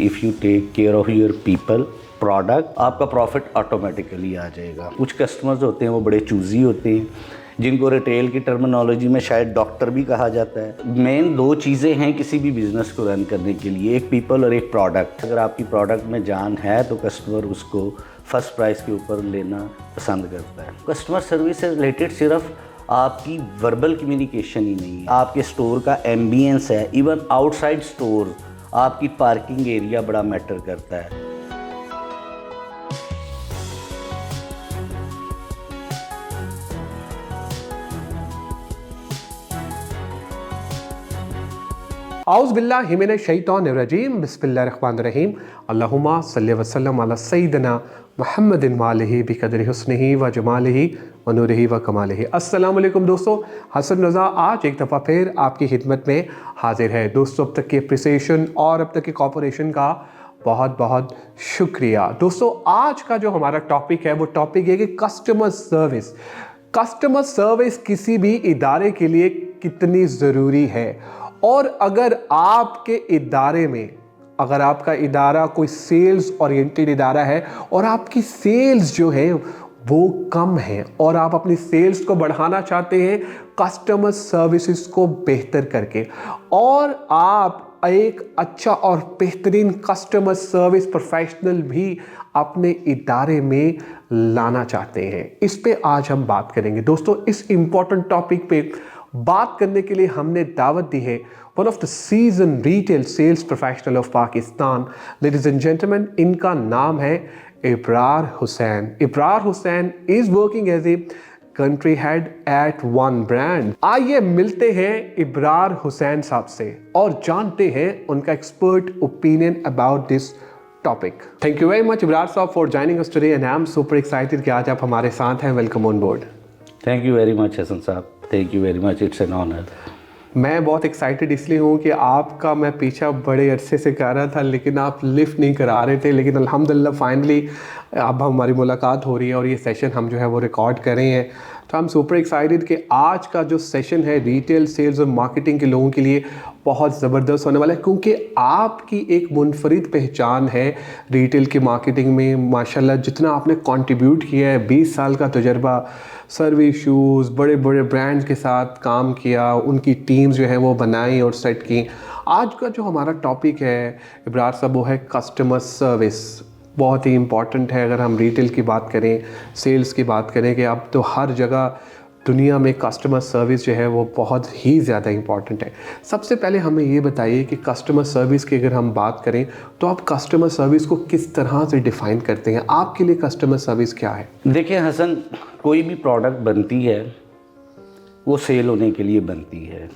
If you take care of your people product, आपका profit automatically आ जाएगा। कुछ कस्टमर्स होते हैं वो बड़े चूज़ी होते हैं, जिनको रिटेल की टर्मिनोलॉजी में शायद डॉक्टर भी कहा जाता है। मेन दो चीज़ें हैं किसी भी बिज़नेस को रन करने के लिए, एक पीपल और एक प्रोडक्ट। अगर आपकी प्रोडक्ट में जान है तो कस्टमर उसको फर्स्ट प्राइस के ऊपर लेना पसंद करता है। कस्टमर सर्विस से रिलेटेड सिर्फ आपकी वर्बल कम्युनिकेशन ही नहीं है, आपके स्टोर का एम्बियंस है, इवन आउटसाइड स्टोर आपकी पार्किंग एरिया बड़ा मैटर करता है। आउज़ बिल्लाहि मिनश शैतानिर-रजीम, बिस्मिल्लाहिर्रहमानिर्रहीम, अल्लाहुम्मा सल्लि वसल्लम अला सय्यिदिना मुहम्मदिन वालिहि बिक़द्रि हुस्निहि व जमालिहि व नूरिहि व कमालिहि। अस्सलाम वालेकुम दोस्तों, हसन रज़ा आज एक दफ़ा फिर आपकी खिदमत में हाजिर है। दोस्तों, अब तक की अप्रिसिएशन और अब तक की कोऑपरेशन का बहुत बहुत शुक्रिया। दोस्तों, आज का जो हमारा टॉपिक है वो टॉपिक है कि कस्टमर सर्विस। कस्टमर सर्विस किसी भी इदारे के लिए कितनी ज़रूरी है, और अगर आपके इदारे में, अगर आपका इदारा कोई सेल्स ओरिएंटेड इदारा है और आपकी सेल्स जो है वो कम है और आप अपनी सेल्स को बढ़ाना चाहते हैं कस्टमर सर्विसेज को बेहतर करके, और आप एक अच्छा और बेहतरीन कस्टमर सर्विस प्रोफेशनल भी अपने इदारे में लाना चाहते हैं, इस पे आज हम बात करेंगे। दोस्तों, इस इम्पोर्टेंट टॉपिक पे बात करने के लिए हमने दावत दी है one of the season retail sales professional of Pakistan. Ladies and gentleman, इनका नाम है Ibrar Hussain. Ibrar Hussain is working as a country head at one brand. आइए मिलते हैं इब्रार हुसैन साहब से और जानते हैं उनका expert opinion about this topic. Thank you very much Ibrar sahab for joining us today and I am super excited कि आज आप हमारे साथ हैं। Welcome on board. Thank you very much Hasan sahab, thank you very much, it's an honour. मैं बहुत excited इसलिए हूँ कि आपका मैं पीछा बड़े अरसे से कर रहा था, लेकिन आप लिफ्ट नहीं करा रहे थे, लेकिन अल्हम्दुलिल्लाह फाइनली अब हमारी मुलाकात हो रही है और ये सेशन हम जो है वो रिकॉर्ड कर रहे हैं। तो हम सुपर एक्साइटेड कि आज का जो सेशन है रिटेल सेल्स और मार्केटिंग के लोगों के लिए बहुत ज़बरदस्त होने वाला है, क्योंकि आपकी एक मुनफरिद पहचान है रिटेल की मार्केटिंग में। माशाल्लाह जितना आपने कंट्रीब्यूट किया है, 20 साल का तजुर्बा, सर्विस इशूज़, बड़े बड़े ब्रांड्स के साथ काम किया, उनकी टीम्स जो है वो बनाई और सेट की। आज का जो हमारा टॉपिक है इब्रार साहब वो है कस्टमर सर्विस। बहुत ही इम्पॉर्टेंट है अगर हम रिटेल की बात करें, सेल्स की बात करें, कि अब तो हर जगह दुनिया में कस्टमर सर्विस जो है वो बहुत ही ज़्यादा इम्पॉर्टेंट है। सबसे पहले हमें ये बताइए कि कस्टमर सर्विस की अगर हम बात करें तो आप कस्टमर सर्विस को किस तरह से डिफ़ाइन करते हैं? आपके लिए कस्टमर सर्विस क्या है? देखिए हसन, कोई भी प्रोडक्ट बनती है वो सेल होने के लिए बनती है,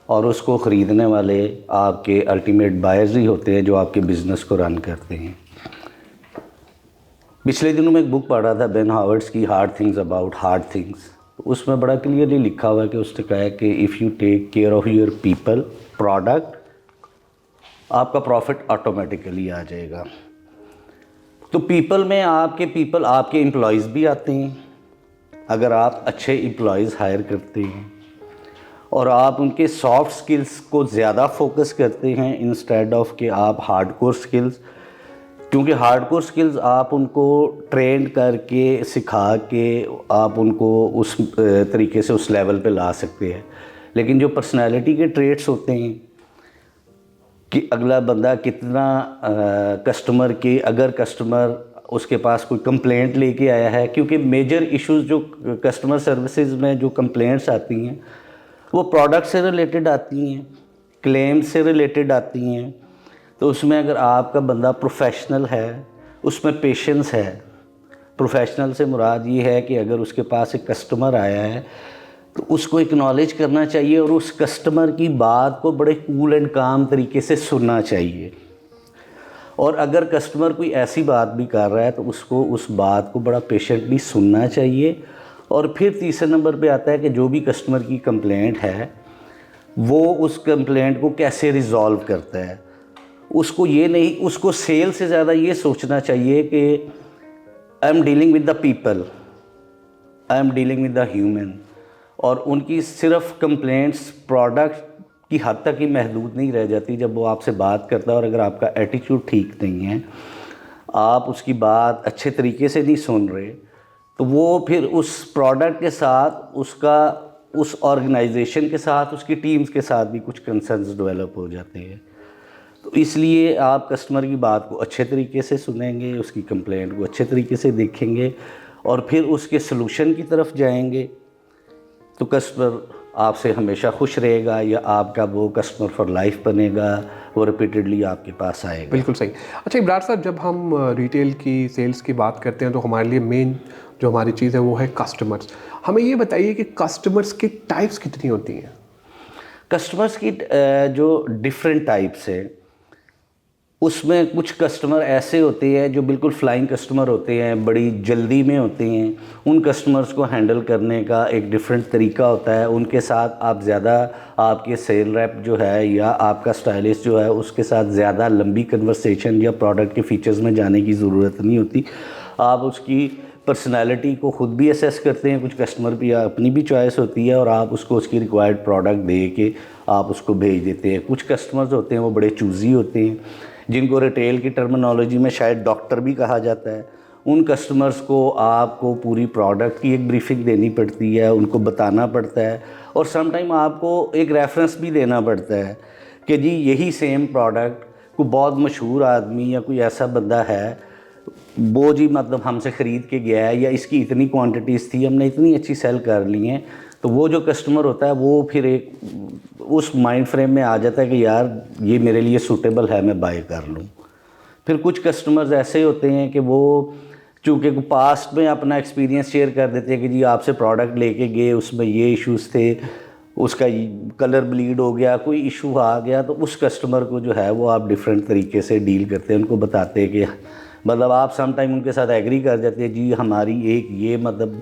और उसको ख़रीदने वाले आपके अल्टीमेट बायर्स ही होते हैं जो आपके बिज़नेस को रन करते हैं। पिछले दिनों में एक बुक पढ़ रहा था बेन हावर्ड्स की, hard things about hard things. उसमें बड़ा क्लियरली लिखा हुआ है कि उसने कहा है कि if you take care of your people product, आपका प्रॉफिट ऑटोमेटिकली आ जाएगा। तो पीपल में आपके एम्प्लॉयज़ भी आते हैं। अगर आप अच्छे एम्प्लॉयज़ हायर करते हैं और आप उनके सॉफ्ट स्किल्स को ज़्यादा फोकस करते हैं इंस्टेड ऑफ कि आप हार्डकोर स्किल्स, क्योंकि हार्डकोर स्किल्स आप उनको ट्रेंड करके सिखा के आप उनको उस तरीके से उस लेवल पे ला सकते हैं, लेकिन जो पर्सनालिटी के ट्रेट्स होते हैं कि अगला बंदा कितना कस्टमर के, अगर कस्टमर उसके पास कोई कंप्लेंट लेके आया है, क्योंकि मेजर इश्यूज जो कस्टमर सर्विसेज में जो कंप्लेंट्स आती हैं वो प्रोडक्ट से रिलेटेड आती हैं, क्लेम से रिलेटेड आती हैं। तो उसमें अगर आपका बंदा प्रोफेशनल है, उसमें पेशेंस है। प्रोफेशनल से मुराद ये है कि अगर उसके पास एक कस्टमर आया है तो उसको एक्नॉलेज करना चाहिए और उस कस्टमर की बात को बड़े कूल एंड काम तरीके से सुनना चाहिए। और अगर कस्टमर कोई ऐसी बात भी कर रहा है तो उसको उस बात को बड़ा पेशेंटली सुनना चाहिए। और फिर तीसरे नंबर पे आता है कि जो भी कस्टमर की कंप्लेंट है वो उस कंप्लेंट को कैसे रिज़ॉल्व करता है। उसको सेल से ज़्यादा ये सोचना चाहिए कि I am dealing with the people, I am dealing with the human, और उनकी सिर्फ कंप्लेंट्स प्रोडक्ट की हद तक ही महदूद नहीं रह जाती जब वो आपसे बात करता है, और अगर आपका एटीट्यूड ठीक नहीं है, आप उसकी बात अच्छे तरीके से नहीं सुन रहे, तो वो फिर उस प्रोडक्ट के साथ उसका, उस ऑर्गेनाइजेशन के साथ, उसकी टीम्स के साथ भी कुछ कंसर्न्स डेवलप हो जाते हैं। तो इसलिए आप कस्टमर की बात को अच्छे तरीके से सुनेंगे, उसकी कंप्लेंट को अच्छे तरीके से देखेंगे और फिर उसके सलूशन की तरफ जाएंगे, तो कस्टमर आपसे हमेशा खुश रहेगा, या आपका वो कस्टमर फॉर लाइफ बनेगा, वो रिपीटेडली आपके पास आएगा। बिल्कुल सही। अच्छा इब्रार साहब, जब हम रिटेल की सेल्स की बात करते हैं तो हमारे लिए मेन जो हमारी चीज़ है वो है कस्टमर्स। हमें ये बताइए कि कस्टमर्स की टाइप्स कितनी होती हैं? कस्टमर्स की जो डिफरेंट टाइप्स है, उसमें कुछ कस्टमर ऐसे होते हैं जो बिल्कुल फ्लाइंग कस्टमर होते हैं, बड़ी जल्दी में होते हैं। उन कस्टमर्स को हैंडल करने का एक डिफरेंट तरीका होता है। उनके साथ आप ज़्यादा, आपके सेल रैप जो है या आपका स्टाइलिस्ट जो है, उसके साथ ज़्यादा लंबी कन्वर्सेशन या प्रोडक्ट के फीचर्स में जाने की ज़रूरत नहीं होती। आप उसकी पर्सनैलिटी को ख़ुद भी असेस करते हैं। कुछ कस्टमर की अपनी भी चॉइस होती है और आप उसको उसकी रिक्वायर्ड प्रोडक्ट दे के आप उसको भेज देते हैं। कुछ कस्टमर्स होते हैं वो बड़े चूज़ी होते हैं, जिनको रिटेल की टर्मिनोलॉजी में शायद डॉक्टर भी कहा जाता है। उन कस्टमर्स को आपको पूरी प्रोडक्ट की एक ब्रीफिंग देनी पड़ती है, उनको बताना पड़ता है, और समटाइम आपको एक रेफरेंस भी देना पड़ता है कि जी यही सेम प्रोडक्ट कोई बहुत मशहूर आदमी या कोई ऐसा बंदा है, वो जी मतलब हमसे ख़रीद के गया है, या इसकी इतनी क्वांटिटीज़ थी, हमने इतनी अच्छी सेल कर ली हैं। तो वो जो कस्टमर होता है वो फिर एक उस माइंड फ्रेम में आ जाता है कि यार ये मेरे लिए सूटेबल है, मैं बाय कर लूँ। फिर कुछ कस्टमर्स ऐसे होते हैं कि वो चूँकि पास्ट में अपना एक्सपीरियंस शेयर कर देते हैं कि जी आपसे प्रोडक्ट लेके गए, उसमें ये इश्यूज़ थे, उसका कलर ब्लीड हो गया, कोई इशू आ गया, तो उस कस्टमर को जो है वो आप डिफरेंट तरीके से डील करते हैं। उनको बताते हैं कि मतलब आप सम टाइम उनके साथ एग्री कर जाते हैं, जी हमारी एक ये मतलब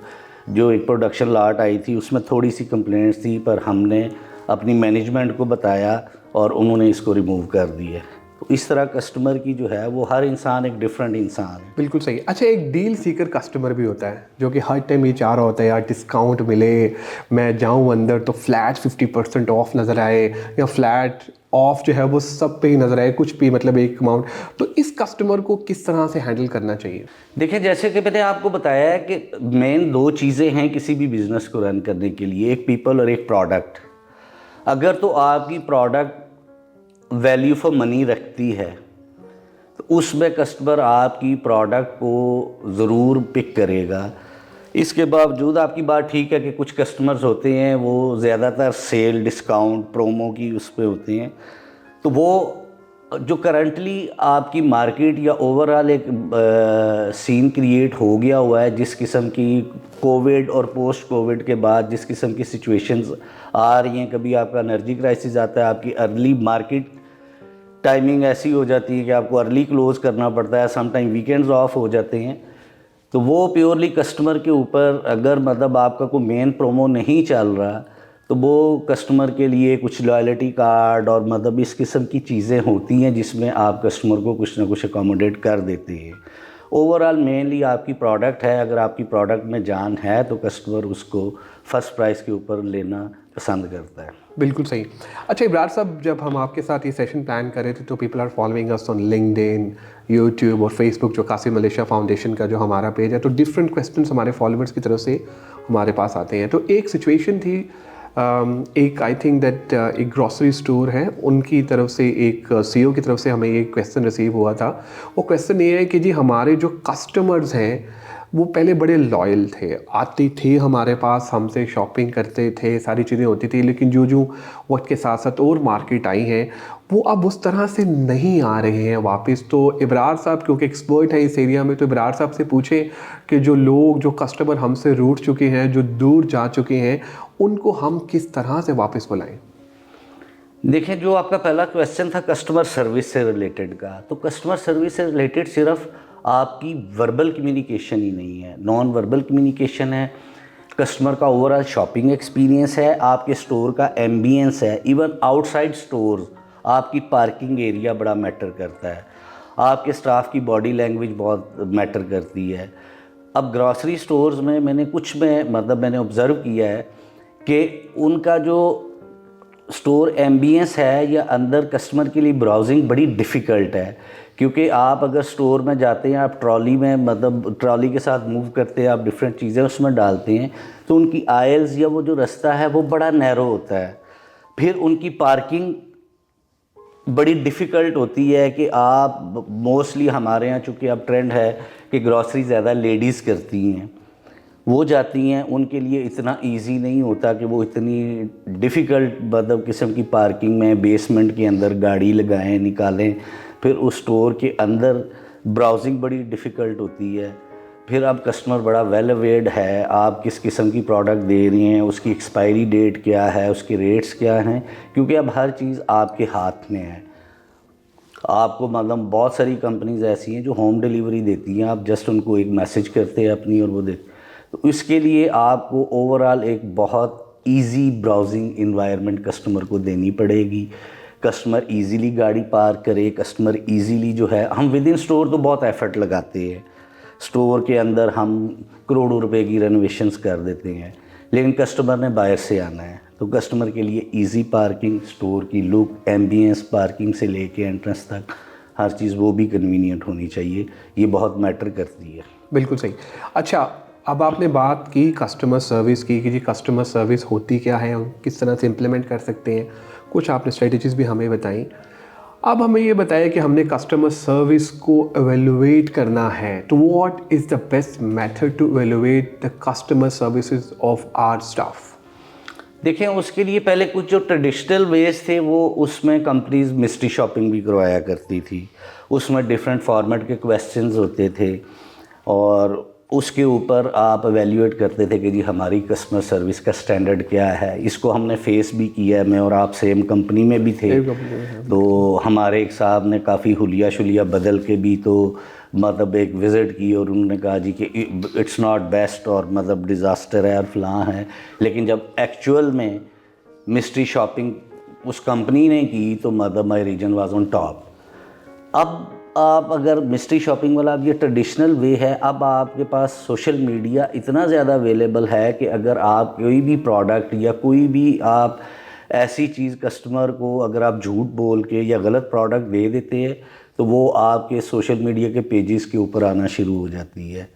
जो एक प्रोडक्शन लॉट आई थी उसमें थोड़ी सी कंप्लेंट्स थी, पर हमने अपनी मैनेजमेंट को बताया और उन्होंने इसको रिमूव कर दिया। तो इस तरह कस्टमर की जो है वो हर इंसान एक डिफरेंट इंसान है। बिल्कुल सही। अच्छा, एक डील सीकर कस्टमर भी होता है जो कि हर टाइम ये चाह रहा होता है यार डिस्काउंट मिले, मैं जाऊं अंदर तो फ्लैट 50% ऑफ नज़र आए, या फ्लैट ऑफ जो है वो सब पे ही नज़र आए, कुछ भी मतलब एक अमाउंट। तो इस कस्टमर को किस तरह से हैंडल करना चाहिए? देखिए, जैसे कि मैंने आपको बताया है कि मेन दो चीज़ें हैं किसी भी बिज़नेस को रन करने के लिए, एक पीपल और एक प्रोडक्ट। अगर तो आपकी प्रोडक्ट वैल्यू फॉर मनी रखती है तो उसमें कस्टमर आपकी प्रोडक्ट को ज़रूर पिक करेगा। इसके बावजूद आपकी बात ठीक है कि कुछ कस्टमर्स होते हैं वो ज़्यादातर सेल, डिस्काउंट, प्रोमो की उस पे होते हैं। तो वो जो करंटली आपकी मार्केट या ओवरऑल एक सीन क्रिएट हो गया हुआ है, जिस किस्म की कोविड और पोस्ट कोविड के बाद जिस किस्म की सिचुएशंस आ रही हैं, कभी आपका एनर्जी क्राइसिस आता है, आपकी अर्ली मार्केट टाइमिंग ऐसी हो जाती है कि आपको अर्ली क्लोज़ करना पड़ता है, सम टाइम वीकेंड्स ऑफ हो जाते हैं। तो वो प्योरली कस्टमर के ऊपर, अगर मतलब आपका कोई मेन प्रोमो नहीं चल रहा तो वो कस्टमर के लिए कुछ लॉयल्टी कार्ड और मतलब इस किस्म की चीज़ें होती हैं जिसमें आप कस्टमर को कुछ ना कुछ अकोमोडेट कर देते हैं। ओवरऑल मेनली आपकी प्रोडक्ट है, अगर आपकी प्रोडक्ट में जान है तो कस्टमर उसको फर्स्ट प्राइस के ऊपर लेना पसंद करता है। बिल्कुल सही। अच्छा इब्रार साहब, जब हम आपके साथ ये सेशन प्लान कर रहे थे तो people are following us on LinkedIn, YouTube और फेसबुक, जो कासिम मलेशिया फाउंडेशन का जो हमारा पेज है, तो डिफरेंट क्वेश्चंस हमारे फॉलोअर्स की तरफ से हमारे पास आते हैं। तो एक सिचुएशन थी, एक आई थिंक दैट एक ग्रॉसरी स्टोर है, उनकी तरफ से एक सीईओ की तरफ से हमें ये क्वेश्चन रिसीव हुआ था। वो क्वेश्चन ये है कि जी हमारे जो कस्टमर्स हैं वो पहले बड़े लॉयल थे, आते थे हमारे पास, हमसे शॉपिंग करते थे, सारी चीज़ें होती थी, लेकिन जो जो वक्त के साथ साथ और मार्केट आई हैं वो अब उस तरह से नहीं आ रहे हैं वापस। तो इब्रार साहब क्योंकि एक्सपर्ट हैं इस एरिया में, तो इब्रार साहब से पूछें कि जो लोग, जो कस्टमर हमसे रूठ चुके हैं, जो दूर जा चुके हैं, उनको हम किस तरह से वापस बुलाएं? देखिए, जो आपका पहला क्वेश्चन था कस्टमर सर्विस से रिलेटेड का, तो कस्टमर सर्विस से रिलेटेड सिर्फ आपकी वर्बल कम्युनिकेशन ही नहीं है, नॉन वर्बल कम्युनिकेशन है, कस्टमर का ओवरऑल शॉपिंग एक्सपीरियंस है, आपके स्टोर का एम्बियंस है, इवन आउटसाइड स्टोर आपकी पार्किंग एरिया बड़ा मैटर करता है, आपके स्टाफ की बॉडी लैंग्वेज बहुत मैटर करती है। अब ग्रॉसरी स्टोर्स में मैंने ऑब्ज़र्व किया है कि उनका जो स्टोर एम्बियंस है या अंदर कस्टमर के लिए ब्राउजिंग बड़ी डिफ़िकल्ट है, क्योंकि आप अगर स्टोर में जाते हैं, आप ट्रॉली में मतलब ट्रॉली के साथ मूव करते हैं, आप डिफरेंट चीज़ें उसमें डालते हैं, तो उनकी आयल्स या वो जो रास्ता है वो बड़ा नैरो होता है। फिर उनकी पार्किंग बड़ी डिफ़िकल्ट होती है कि आप मोस्टली हमारे यहाँ चूँकि अब ट्रेंड है कि ग्रॉसरी ज़्यादा लेडीज़ करती हैं, वो जाती हैं, उनके लिए इतना इजी नहीं होता कि वो इतनी डिफ़िकल्ट मतलब किस्म की पार्किंग में बेसमेंट के अंदर गाड़ी लगाएं निकालें, फिर उस स्टोर के अंदर ब्राउजिंग बड़ी डिफ़िकल्ट होती है। फिर अब कस्टमर बड़ा वेल अवेयर्ड है, आप किस किस्म की प्रोडक्ट दे रही हैं, उसकी एक्सपायरी डेट क्या है, उसके रेट्स क्या हैं, क्योंकि अब हर चीज़ आपके हाथ में है। आपको मतलब बहुत सारी कंपनीज ऐसी हैं जो होम डिलीवरी देती हैं, आप जस्ट उनको एक मैसेज करते हैं अपनी और वो दे, तो इसके लिए आपको ओवरऑल एक बहुत इजी ब्राउजिंग इन्वायरमेंट कस्टमर को देनी पड़ेगी। कस्टमर इजीली गाड़ी पार्क करे, कस्टमर इजीली जो है, हम विद इन स्टोर तो बहुत एफर्ट लगाते हैं, स्टोर के अंदर हम करोड़ों रुपए की रेनोवेशंस कर देते हैं, लेकिन कस्टमर ने बाहर से आना है, तो कस्टमर के लिए इजी पार्किंग, स्टोर की लुक, एम्बियंस, पार्किंग से लेके एंट्रेंस तक हर चीज़ वो भी कन्वीनियंट होनी चाहिए। ये बहुत मैटर करती है। बिल्कुल सही। अच्छा, अब आपने बात की कस्टमर सर्विस की कि जी कस्टमर सर्विस होती क्या है, हम किस तरह से इम्प्लीमेंट कर सकते हैं, कुछ आपने स्ट्रेटजीज़ भी हमें बताई। अब हमें ये बताया कि हमने कस्टमर सर्विस को एवेलुएट करना है, तो what is the best method to evaluate the customer services of our staff? देखें, उसके लिए पहले कुछ जो ट्रेडिशनल वेज थे वो उसमें कंपनीज मिस्ट्री शॉपिंग भी करवाया करती थी, उसमें डिफरेंट फॉर्मेट के क्वेश्चंस होते थे और उसके ऊपर आप एवेल्यूएट करते थे कि जी हमारी कस्टमर सर्विस का स्टैंडर्ड क्या है। इसको हमने फेस भी किया है, मैं और आप सेम कंपनी में भी थे, तो हमारे एक साहब ने काफ़ी हुलिया शुलिया बदल के भी तो मतलब एक विज़िट की और उन्होंने कहा जी कि इट्स नॉट बेस्ट और मतलब डिज़ास्टर है और फलां है, लेकिन जब एक्चुअल में मिस्ट्री शॉपिंग उस कंपनी ने की तो मतलब my region was on top. अब आप अगर मिस्ट्री शॉपिंग वाला अब ये ट्रेडिशनल वे है, अब आपके पास सोशल मीडिया इतना ज़्यादा अवेलेबल है कि अगर आप कोई भी प्रोडक्ट या कोई भी आप ऐसी चीज़ कस्टमर को अगर आप झूठ बोल के या गलत प्रोडक्ट दे देते हैं तो वो आपके सोशल मीडिया के पेजेस के ऊपर आना शुरू हो जाती है।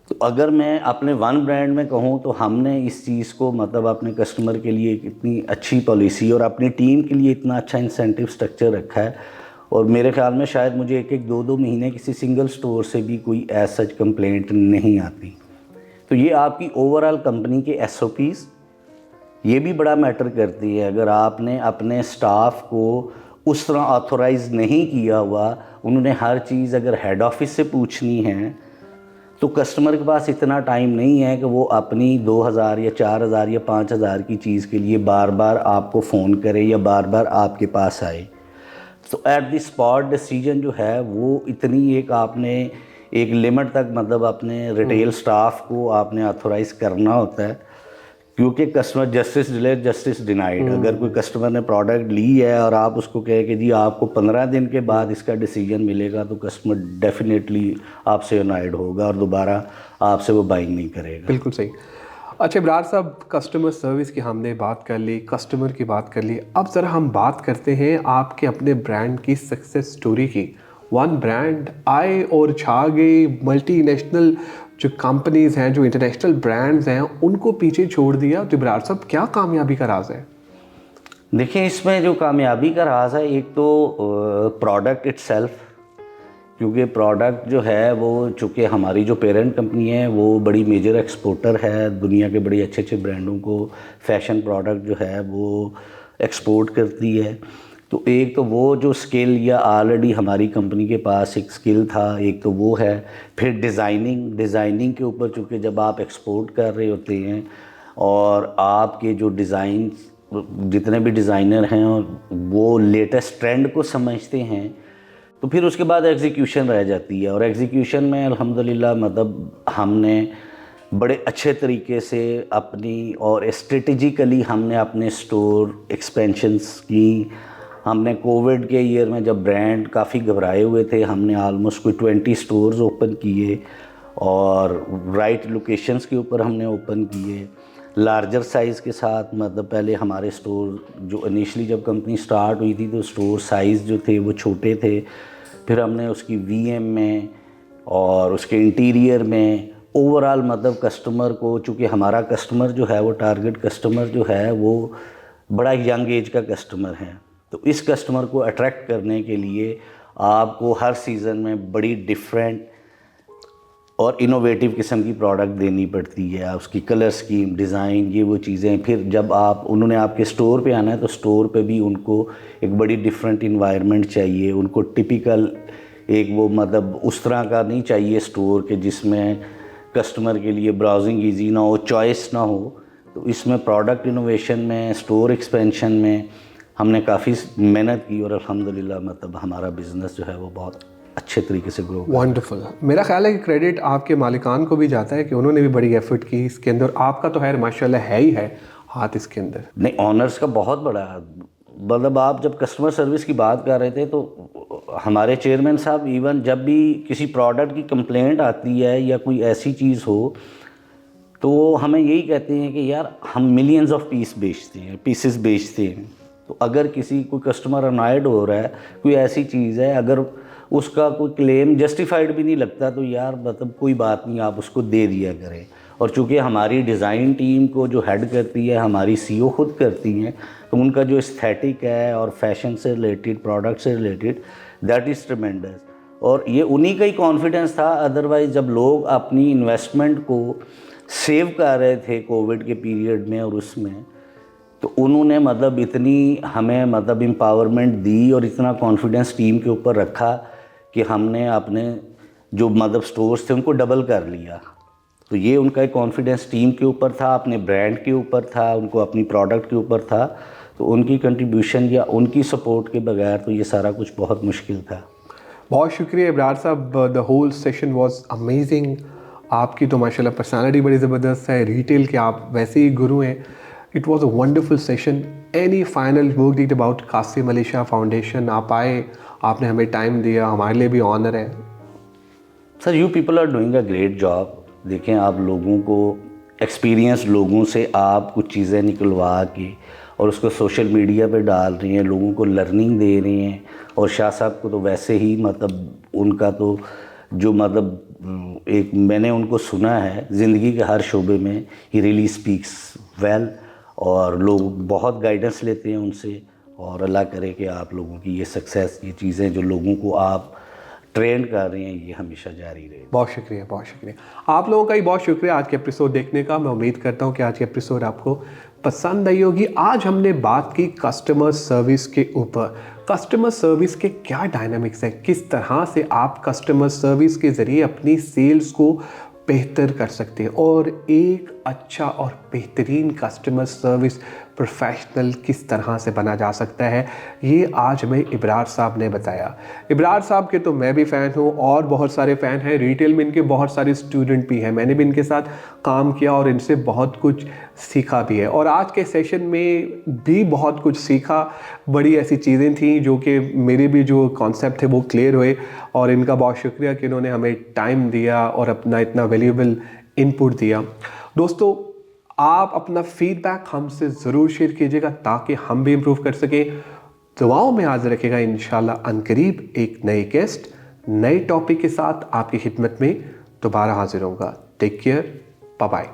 तो अगर मैं अपने वन ब्रांड में कहूँ तो हमने इस चीज़ को मतलब अपने कस्टमर के लिए एक इतनी अच्छी पॉलिसी और अपनी टीम के लिए इतना अच्छा इंसेंटिव स्ट्रक्चर रखा है, और मेरे ख्याल में शायद मुझे एक दो महीने किसी सिंगल स्टोर से भी कोई ऐसा सच कंप्लेंट नहीं आती। तो ये आपकी ओवरऑल कंपनी के SOPs ये भी बड़ा मैटर करती है। अगर आपने अपने स्टाफ को उस तरह ऑथोराइज़ नहीं किया हुआ, उन्होंने हर चीज़ अगर हेड ऑफिस से पूछनी है तो कस्टमर के पास इतना टाइम नहीं है कि वो अपनी 2000 या 4000 या 5000 की चीज़ के लिए बार बार आपको फ़ोन करे या बार बार आपके पास आए। तो एट द स्पॉट डिसीजन जो है वो इतनी एक आपने एक लिमिट तक मतलब अपने रिटेल स्टाफ को आपने ऑथोराइज़ करना होता है, क्योंकि customer justice delayed justice denied. अगर कोई कस्टमर ने प्रोडक्ट ली है और आप उसको कहे कि जी आपको 15 दिन के बाद इसका डिसीजन मिलेगा, तो कस्टमर डेफिनेटली आपसे अनाइड होगा और दोबारा आपसे वो बाइंग नहीं करेगा। बिल्कुल सही। अच्छा इब्रार साहब, कस्टमर सर्विस की हमने बात कर ली, कस्टमर की बात कर ली, अब ज़रा हम बात करते हैं आपके अपने ब्रांड की सक्सेस स्टोरी की। वन ब्रांड आए और छा गई, मल्टीनेशनल जो कंपनीज़ हैं, जो इंटरनेशनल ब्रांड्स हैं, उनको पीछे छोड़ दिया। तो इब्रार साहब, क्या कामयाबी का राज है? देखिए, इसमें जो कामयाबी का राज है, एक तो प्रोडक्ट इटसेल्फ, क्योंकि प्रोडक्ट जो है वो चूँकि हमारी जो पेरेंट कंपनी है वो बड़ी मेजर एक्सपोर्टर है, दुनिया के बड़े अच्छे अच्छे ब्रांडों को फैशन प्रोडक्ट जो है वो एक्सपोर्ट करती है। तो एक तो वो जो स्किल या ऑलरेडी हमारी कंपनी के पास एक स्किल था, एक तो वो है। फिर डिज़ाइनिंग के ऊपर चूँकि जब आप एक्सपोर्ट कर रहे होते हैं और आपके जो डिज़ाइन जितने भी डिज़ाइनर हैं वो लेटेस्ट ट्रेंड को समझते हैं, तो फिर उसके बाद एग्जीक्यूशन रह जाती है। और एग्जीक्यूशन में अल्हम्दुलिल्लाह मतलब हमने बड़े अच्छे तरीके से अपनी और स्ट्रेटजिकली हमने अपने स्टोर एक्सपेंशंस की। हमने कोविड के ईयर में जब ब्रांड काफ़ी घबराए हुए थे, हमने आलमोस्ट कोई 20 स्टोर्स ओपन किए और राइट लोकेशंस के ऊपर हमने ओपन किए। लार्जर साइज़ के साथ, मतलब पहले हमारे स्टोर जो इनिशियली जब कंपनी स्टार्ट हुई थी तो स्टोर साइज़ जो थे वो छोटे थे, फिर हमने उसकी वीएम में और उसके इंटीरियर में ओवरऑल मतलब कस्टमर को, चूँकि हमारा कस्टमर जो है वो टारगेट कस्टमर जो है वो बड़ा यंग एज का कस्टमर है, तो इस कस्टमर को अट्रैक्ट करने के लिए आपको हर सीज़न में बड़ी डिफरेंट और इनोवेटिव किस्म की प्रोडक्ट देनी पड़ती है। उसकी कलर स्कीम, डिज़ाइन, ये वो चीज़ें, फिर जब उन्होंने आपके स्टोर पे आना है तो स्टोर पे भी उनको एक बड़ी डिफरेंट इन्वायरमेंट चाहिए, उनको टिपिकल एक वो मतलब उस तरह का नहीं चाहिए स्टोर के जिसमें कस्टमर के लिए ब्राउजिंग ईजी ना हो, चॉइस ना हो। तो इसमें प्रोडक्ट इनोवेशन में, स्टोर एक्सपेंशन में हमने काफ़ी मेहनत की और अल्हम्दुलिल्लाह मतलब हमारा बिज़नेस जो है वो बहुत अच्छे तरीके से ग्रो। वंडरफुल। मेरा ख्याल है कि क्रेडिट आपके मालिकान को भी जाता है कि उन्होंने भी बड़ी एफर्ट की इसके अंदर। आपका तो खैर माशाल्लाह है ही है हाथ इसके अंदर। नहीं, ऑनर्स का बहुत बड़ा, मतलब आप जब कस्टमर सर्विस की बात कर रहे थे तो हमारे चेयरमैन साहब इवन जब भी किसी प्रोडक्ट की कंप्लेंट आती है या कोई ऐसी चीज़ हो तो हमें यही कहते हैं कि यार हम मिलियंस ऑफ पीसेस बेचते हैं, तो अगर किसी कोई कस्टमर अनॉयड हो रहा है, कोई ऐसी चीज़ है, अगर उसका कोई क्लेम जस्टिफाइड भी नहीं लगता तो यार मतलब कोई बात नहीं, आप उसको दे दिया करें। और चूँकि हमारी डिज़ाइन टीम को जो हेड करती है हमारी सीईओ खुद करती हैं, तो उनका जो एस्थेटिक है और फैशन से रिलेटेड, प्रोडक्ट से रिलेटेड, दैट इज़ ट्रिमेंडस। और ये उन्हीं का ही कॉन्फिडेंस था, अदरवाइज़ जब लोग अपनी इन्वेस्टमेंट को सेव कर रहे थे कोविड के पीरियड में और उसमें, तो उन्होंने मतलब इतनी हमें मतलब एम्पावरमेंट दी और इतना कॉन्फिडेंस टीम के ऊपर रखा कि हमने अपने जो मतलब स्टोर्स थे उनको डबल कर लिया। तो ये उनका एक कॉन्फिडेंस टीम के ऊपर था, अपने ब्रांड के ऊपर था, उनको अपनी प्रोडक्ट के ऊपर था। तो उनकी कंट्रीब्यूशन या उनकी सपोर्ट के बगैर तो ये सारा कुछ बहुत मुश्किल था। बहुत शुक्रिया इब्रार साहब, the whole session was amazing. आपकी तो माशाल्लाह पर्सनालिटी बड़ी ज़बरदस्त है, रिटेल के आप वैसे ही गुरु हैं। It was a wonderful session. Any final word deed about Qasim Ali Shah foundation? आप आए, आपने हमें टाइम दिया, हमारे लिए भी ऑनर है। Sir, you people are doing a great job. देखें, आप लोगों को, एक्सपीरियंस लोगों से आप कुछ चीज़ें निकलवा के और उसको सोशल मीडिया पे डाल रही हैं, लोगों को लर्निंग दे रही हैं। और शाह साहब को तो वैसे ही मतलब उनका तो जो मतलब एक मैंने उनको सुना है ज़िंदगी के हर शोबे में, ही रियली स्पीक्स वेल और लोग बहुत गाइडेंस लेते हैं उनसे। और अल्लाह करे कि आप लोगों की ये सक्सेस, ये चीज़ें जो लोगों को आप ट्रेंड कर रहे हैं, ये हमेशा जारी रहे। बहुत शुक्रिया, बहुत शुक्रिया। आप लोगों का ही बहुत शुक्रिया आज के एपिसोड देखने का। मैं उम्मीद करता हूँ कि आज की एपिसोड आपको पसंद आई होगी। आज हमने बात की कस्टमर सर्विस के ऊपर। कस्टमर सर्विस के क्या डायनामिक्स हैं, किस तरह से आप कस्टमर सर्विस के ज़रिए अपनी सेल्स को बेहतर कर सकते हैं और एक अच्छा और बेहतरीन कस्टमर सर्विस प्रोफेशनल किस तरह से बना जा सकता है, ये आज हमें इब्रार साहब ने बताया। इब्रार साहब के तो मैं भी फ़ैन हूँ और बहुत सारे फ़ैन हैं। रिटेल में इनके बहुत सारे स्टूडेंट भी हैं, मैंने भी इनके साथ काम किया और इनसे बहुत कुछ सीखा भी है। और आज के सेशन में भी बहुत कुछ सीखा। बड़ी ऐसी चीज़ें थी जो कि मेरे भी जो कॉन्सेप्ट थे वो क्लियर हुए। और इनका बहुत शुक्रिया कि इन्होंने हमें टाइम दिया और अपना इतना वैल्यूएबल इनपुट दिया। दोस्तों, आप अपना फीडबैक हमसे ज़रूर शेयर कीजिएगा ताकि हम भी इम्प्रूव कर सकें। दुआओं में हाजिर रखेगा इंशाल्लाह अनकरीब एक नए गेस्ट, नए टॉपिक के साथ आपकी खिदमत में दोबारा हाजिर होगा। Take care, bye bye.